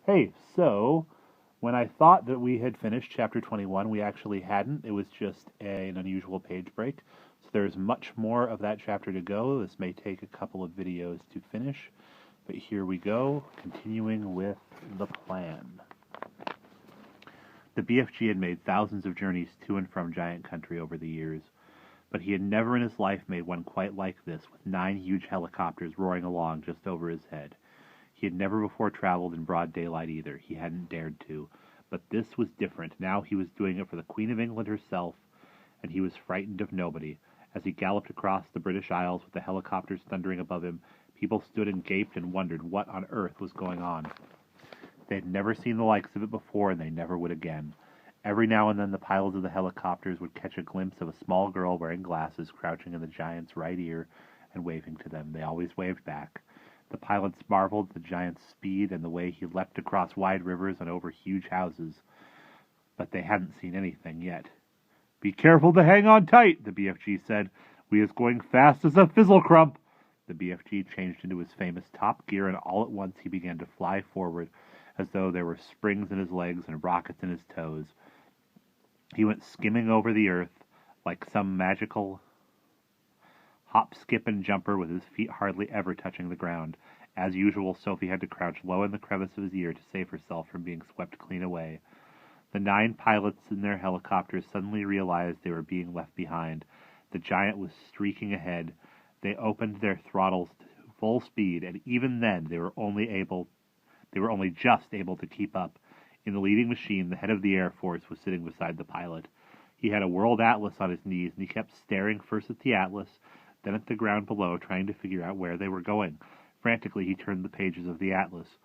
Hey, so when I thought that we had finished chapter 21, we actually hadn't. It was just an unusual page break. So there's much more of that chapter to go. This may take a couple of videos to finish, but here we go, continuing with the plan. The BFG had made thousands of journeys to and from Giant Country over the years, but he had never in his life made one quite like this, with 9 huge helicopters roaring along just over his head. He had never before traveled in broad daylight either. He hadn't dared to. But this was different. Now he was doing it for the Queen of England herself, and he was frightened of nobody. As he galloped across the British Isles with the helicopters thundering above him, people stood and gaped and wondered what on earth was going on. They had never seen the likes of it before, and they never would again. Every now and then the pilots of the helicopters would catch a glimpse of a small girl wearing glasses crouching in the giant's right ear and waving to them. They always waved back. The pilots marveled at the giant's speed and the way he leapt across wide rivers and over huge houses. But they hadn't seen anything yet. "Be careful to hang on tight," the BFG said. "We is going fast as a fizzlecrump." The BFG changed into his famous top gear, and all at once he began to fly forward, as though there were springs in his legs and rockets in his toes. He went skimming over the earth like some magical hop, skip, and jumper, with his feet hardly ever touching the ground. As usual, Sophie had to crouch low in the crevice of his ear to save herself from being swept clean away. The 9 pilots in their helicopters suddenly realized they were being left behind. The giant was streaking ahead. They opened their throttles to full speed, and even then they were only just able to keep up. In the leading machine, the head of the Air Force was sitting beside the pilot. He had a world atlas on his knees, and he kept staring first at the atlas, then at the ground below, trying to figure out where they were going. Frantically, he turned the pages of the atlas.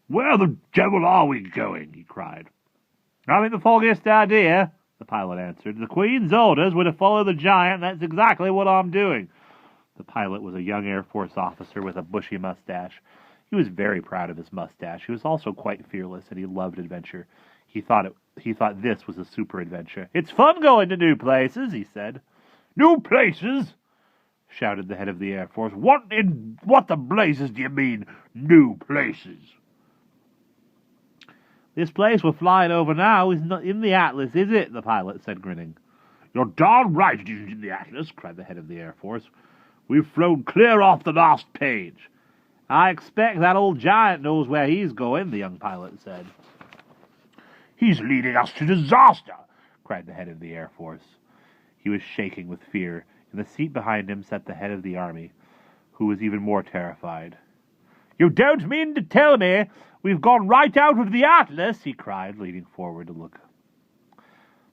"Where the devil are we going?" he cried. "Haven't the foggiest idea," the pilot answered. "The Queen's orders were to follow the giant, and that's exactly what I'm doing." The pilot was a young Air Force officer with a bushy mustache. He was very proud of his mustache. He was also quite fearless, and he loved adventure. He thought this was a super adventure. "It's fun going to new places," he said. "New places?" shouted the head of the Air Force. What the blazes do you mean, new places?" "This place we're flying over now is not in the Atlas, is it?" the pilot said, grinning. "You're darn right it isn't in the Atlas," cried the head of the Air Force. "We've flown clear off the last page." "I expect that old giant knows where he's going," the young pilot said. "He's leading us to disaster," cried the head of the Air Force. He was shaking with fear. In the seat behind him sat the head of the army, who was even more terrified. "You don't mean to tell me we've gone right out of the Atlas?" he cried, leaning forward to look.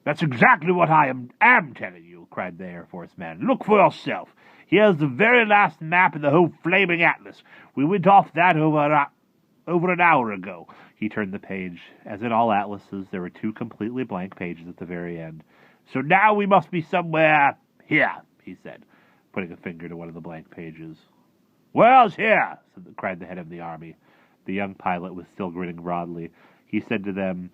"That's exactly what I am telling you," cried the Air Force man. "Look for yourself. Here's the very last map in the whole flaming Atlas. We went off that over an hour ago." He turned the page. As in all atlases, there were 2 completely blank pages at the very end. "So now we must be somewhere here," he said, putting a finger to one of the blank pages. "Where's here?" cried the head of the army. The young pilot was still grinning broadly. He said to them,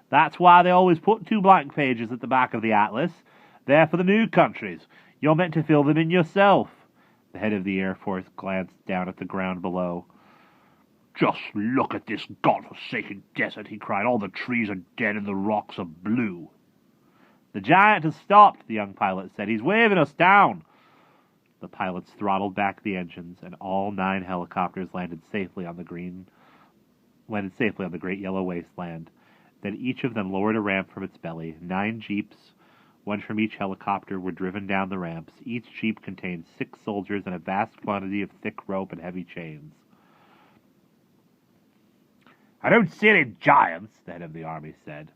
"That's why they always put 2 blank pages at the back of the atlas. They're for the new countries. You're meant to fill them in yourself." The head of the Air Force glanced down at the ground below. "Just look at this godforsaken desert," he cried. "All the trees are dead and the rocks are blue." "The giant has stopped," the young pilot said. "He's waving us down." The pilots throttled back the engines, and all 9 helicopters landed safely on the great yellow wasteland. Then each of them lowered a ramp from its belly. 9 jeeps, one from each helicopter, were driven down the ramps. Each jeep contained 6 soldiers and a vast quantity of thick rope and heavy chains. "I don't see any giants," the head of the army said.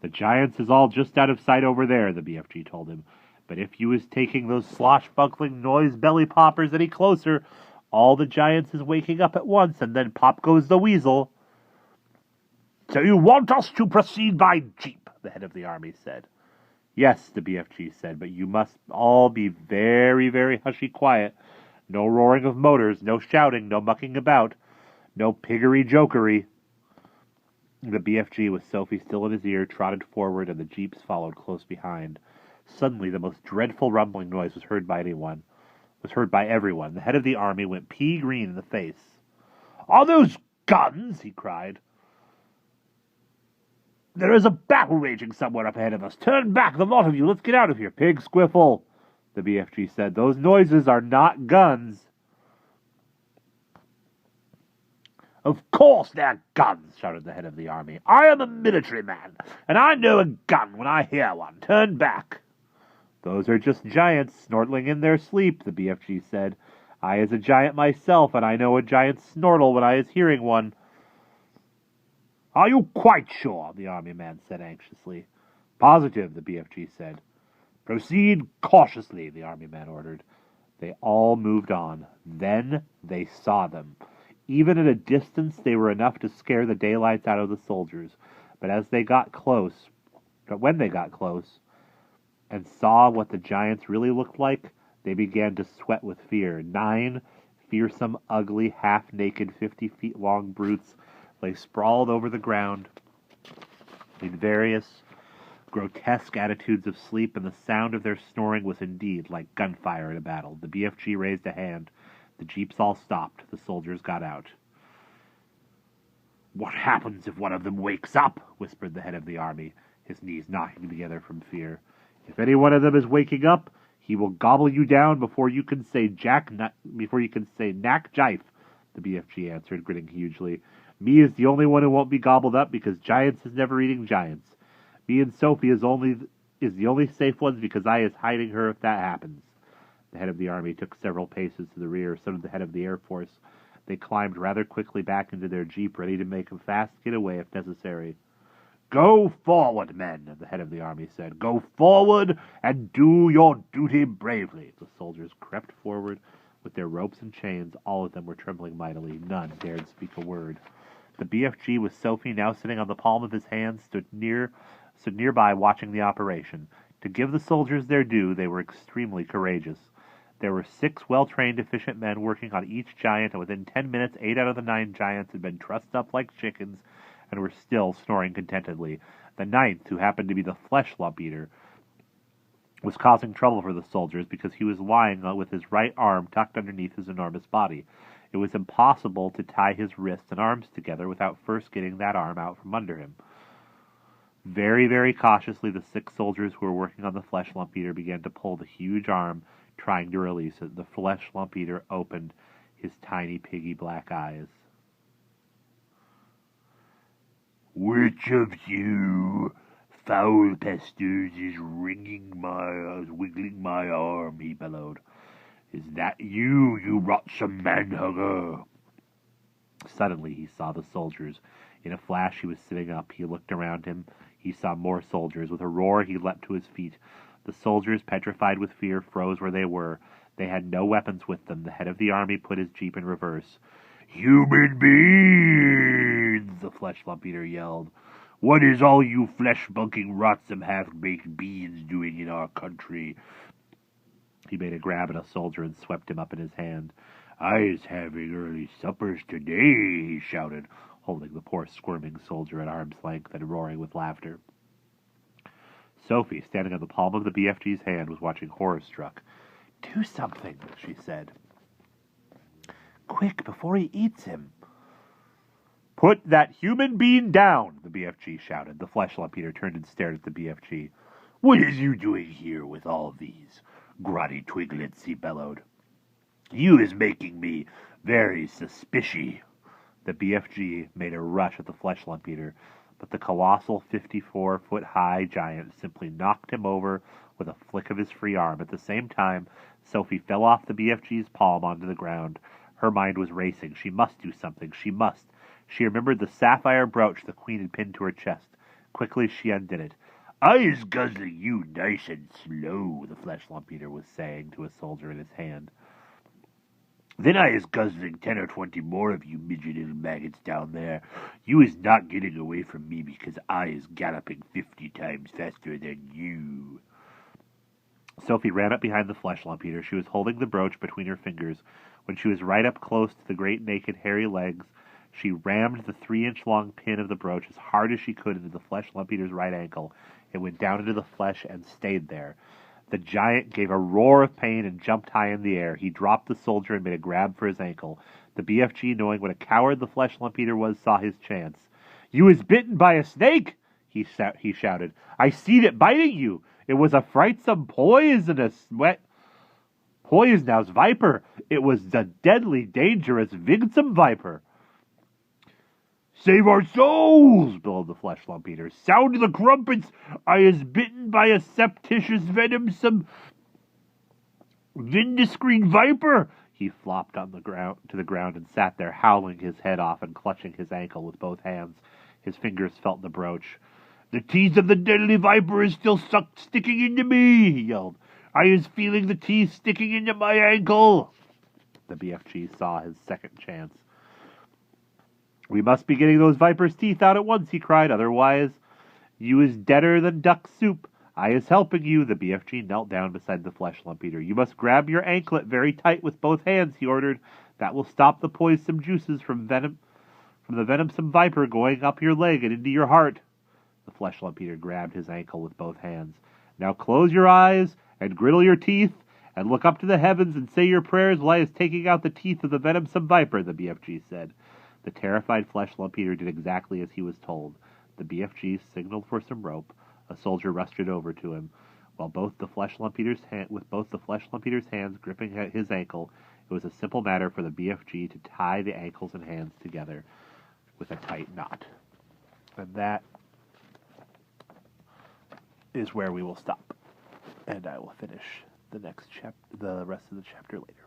"The giants is all just out of sight over there," the BFG told him. "But if you is taking those sloshbuckling noise-belly poppers any closer, all the giants is waking up at once, and then pop goes the weasel." "So you want us to proceed by jeep?" the head of the army said. "Yes," the BFG said, "but you must all be very, very hushy quiet. No roaring of motors, no shouting, no mucking about, no piggery-jokery." The BFG, with Sophie still in his ear, trotted forward, and the jeeps followed close behind. Suddenly, the most dreadful rumbling noise was heard by anyone. was heard by everyone. The head of the army went pea-green in the face. "Are those guns?" he cried. "There is a battle raging somewhere up ahead of us. Turn back, the lot of you. Let's get out of here." "Pig squiffle," the BFG said. "Those noises are not guns." "Of course they're guns," shouted the head of the army. "I am a military man, and I know a gun when I hear one. Turn back." "Those are just giants snortling in their sleep," the BFG said. "I is a giant myself, and I know a giant snortle when I is hearing one." "Are you quite sure?" the army man said anxiously. "Positive," the BFG said. "Proceed cautiously," the army man ordered. They all moved on. Then they saw them. Even at a distance, they were enough to scare the daylights out of the soldiers. But when they got close, and saw what the giants really looked like, they began to sweat with fear. 9 fearsome, ugly, half-naked, 50 feet long brutes lay sprawled over the ground in various grotesque attitudes of sleep, and the sound of their snoring was indeed like gunfire in a battle. The BFG raised a hand. The jeeps all stopped. The soldiers got out. "What happens if one of them wakes up?" whispered the head of the army, his knees knocking together from fear. "If any one of them is waking up, he will gobble you down before you can say knack jife," the BFG answered, grinning hugely. "Me is the only one who won't be gobbled up because giants is never eating giants. Me and Sophie is the only safe ones because I is hiding her if that happens." The head of the army took several paces to the rear, so did the head of the Air Force. They climbed rather quickly back into their jeep, ready to make a fast getaway if necessary. "Go forward, men," the head of the army said. "Go forward and do your duty bravely." The soldiers crept forward with their ropes and chains. All of them were trembling mightily. None dared speak a word. The BFG, with Sophie now sitting on the palm of his hand, stood nearby watching the operation. To give the soldiers their due, they were extremely courageous. There were 6 well-trained, efficient men working on each giant, and within 10 minutes, 8 out of the 9 giants had been trussed up like chickens and were still snoring contentedly. The 9th, who happened to be the flesh lump eater, was causing trouble for the soldiers because he was lying with his right arm tucked underneath his enormous body. It was impossible to tie his wrists and arms together without first getting that arm out from under him. Very, very cautiously, the 6 soldiers who were working on the flesh lump eater began to pull the huge arm, trying to release it. The flesh lump eater opened his tiny, piggy black eyes. "Which of you foul pesters is wiggling my arm?" he bellowed. "Is that you, you rotsome manhugger?" Suddenly he saw the soldiers. In a flash he was sitting up. He looked around him. He saw more soldiers. With a roar he leapt to his feet. The soldiers, petrified with fear, froze where they were. They had no weapons with them. The head of the army put his jeep in reverse. "Human beings!" the flesh lump eater yelled. "What is all you flesh-bunking, rotsome, half-baked beings doing in our country?" He made a grab at a soldier and swept him up in his hand. "I is having early suppers today," he shouted, holding the poor squirming soldier at arm's length and roaring with laughter. Sophie, standing on the palm of the BFG's hand, was watching horror-struck. "Do something," she said. "Quick, before he eats him." "Put that human being down," the BFG shouted. The flesh lump eater turned and stared at the BFG. "What is you doing here with all these grotty twiglets?" he bellowed. "You is making me very suspicious." The BFG made a rush at the flesh lump eater, but the colossal 54-foot-high giant simply knocked him over with a flick of his free arm. At the same time, Sophie fell off the BFG's palm onto the ground. Her mind was racing. She must do something. She must. She remembered the sapphire brooch the queen had pinned to her chest. Quickly she undid it. "I is guzzling you nice and slow," the flesh lump eater was saying to a soldier in his hand. "Then I is guzzling 10 or 20 more of you midget little maggots down there. You is not getting away from me because I is galloping 50 times faster than you." Sophie ran up behind the flesh lump eater. She was holding the brooch between her fingers. When she was right up close to the great naked hairy legs, she rammed the 3-inch-long pin of the brooch as hard as she could into the flesh lump eater's right ankle. It went down into the flesh and stayed there. The giant gave a roar of pain and jumped high in the air. He dropped the soldier and made a grab for his ankle. The BFG, knowing what a coward the flesh lump eater was, saw his chance. "You was bitten by a snake!" he shouted. "I seed it biting you. It was a frightsome poisonous viper. It was a deadly, dangerous, vigsome viper." "Save our souls!" bellowed the flesh lump eater. "Sound the crumpets! I is bitten by a septitious venomsome vindiscrete viper." He flopped on the ground and sat there, howling his head off and clutching his ankle with both hands. His fingers felt the brooch. "The teeth of the deadly viper is still sticking into me," he yelled. "I is feeling the teeth sticking into my ankle." The BFG saw his second chance. "We must be getting those viper's teeth out at once," he cried. "Otherwise, you is deader than duck soup. I is helping you." The BFG knelt down beside the flesh lump eater. "You must grab your anklet very tight with both hands," he ordered. "That will stop the poisonous juices from the venomsome viper going up your leg and into your heart." The flesh lump eater grabbed his ankle with both hands. "Now close your eyes and griddle your teeth and look up to the heavens and say your prayers while I is taking out the teeth of the venomsome viper," the BFG said. The terrified flesh lump eater did exactly as he was told. The BFG signaled for some rope. A soldier rushed it over to him. With both the flesh lump eater's hands gripping at his ankle, it was a simple matter for the BFG to tie the ankles and hands together with a tight knot. And that is where we will stop. And I will finish the rest of the chapter later.